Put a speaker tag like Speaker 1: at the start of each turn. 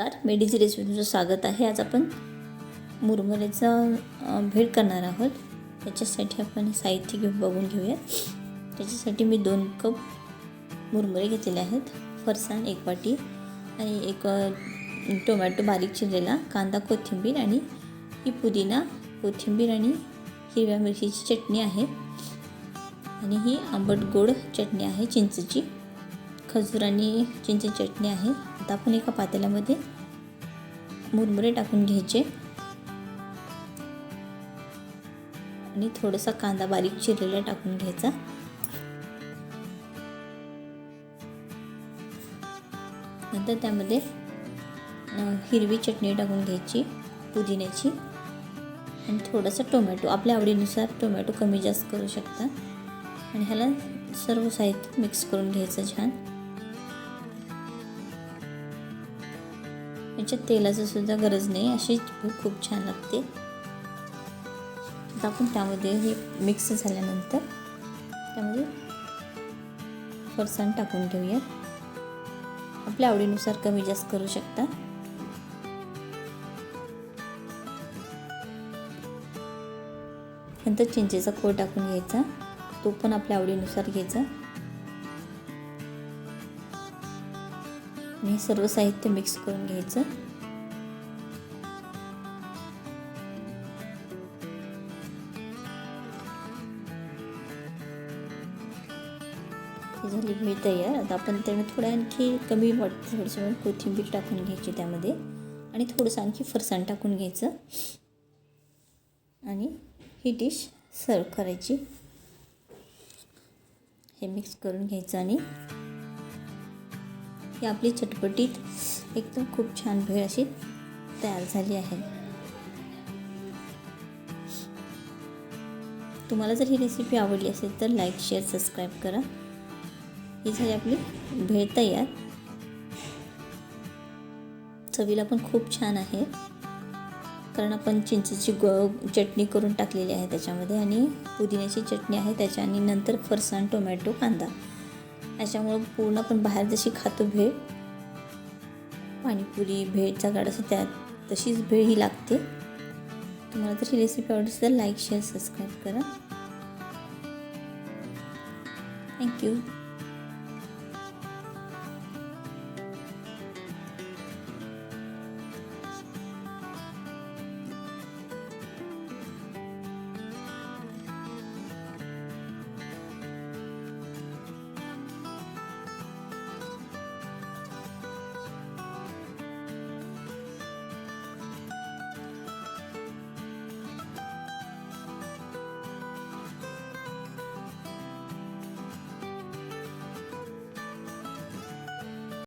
Speaker 1: नमस्कार, मेडीची रेसिपी तुमचं स्वागत आहे. आज आपण मुरमुऱ्याचा भेळ करणार आहोत. त्याच्यासाठी आपण साहित्य बघून घेऊया. त्याच्यासाठी मी 2 कप मुरमुरे घेतलेले आहेत, फरसाण 1 वाटी आणि 1 टोमॅटो बारीक चिरलेला, कांदा, कोथिंबीर आणि ही पुदिना, कोथिंबीर आणि हिरव्या मिरचीची चटणी आहे आणि ही आंबट गोड चटणी आहे चिंचेची, खजूर आणि चिंच चटणी आहे. आता आपण एका पातेल्यामध्ये मुरमुरे टाकून घ्यायचे आणि थोडासा कांदा बारीक चिरलेला टाकून घ्यायचा. नंतर त्यामध्ये हिरवी चटणी टाकून घ्यायची, पुदिन्याची आणि थोडासा टोमॅटो, आपल्या आवडीनुसार टोमॅटो कमी जास्त करू शकता. आणि ह्याला सर्व साहित्य मिक्स करून घ्यायचं छान. याच्यात तेलाची सुद्धा गरज नाही, अशी खूप छान लागते. आता आपण त्यामध्ये हे मिक्स झाल्यानंतर त्यामध्ये फरसाण टाकून घेऊया. आपल्या आवडीनुसार कमी जास्त करू शकता. नंतर चिंचेचा कोळ टाकून घ्यायचा, तो पण आपल्या आवडीनुसार घ्यायचा आणि सर्व साहित्य मिक्स करून घ्यायचं. झाली भेळ तयार. आता आपण त्याने थोडं आणखी कमी थोडंसं कोथिंबीर टाकून घ्यायची त्यामध्ये आणि थोडंसं आणखी फरसाण टाकून घ्यायचं आणि ही डिश सर्व करायची. हे मिक्स करून घ्यायचं आणि ही आपली चटपटीत एकदम खूप छान भेळ अशी तयार झाली आहे. तुम्हाला जर ही रेसिपी आवडली असेल तर लाईक, शेअर, सबस्क्राईब करा. ही झाली आपली भेळ तयार. चवीला पण खूप छान आहे, कारण आपण चिंचेची चटणी करून टाकलेली आहे त्याच्यामध्ये आणि पुदिन्याची चटणी आहे त्याच्या, आणि नंतर फरसाण, टोमॅटो, कांदा, याच्यामुळं पूर्ण आपण बाहेर जशी खातो भेळ, पाणीपुरी, भेळचा गाडा असं त्यात तशीच भेळ ही लागते. तुम्हाला जर ही रेसिपी आवडली असेल तर लाईक, शेअर, सबस्क्राईब करा. थँक्यू.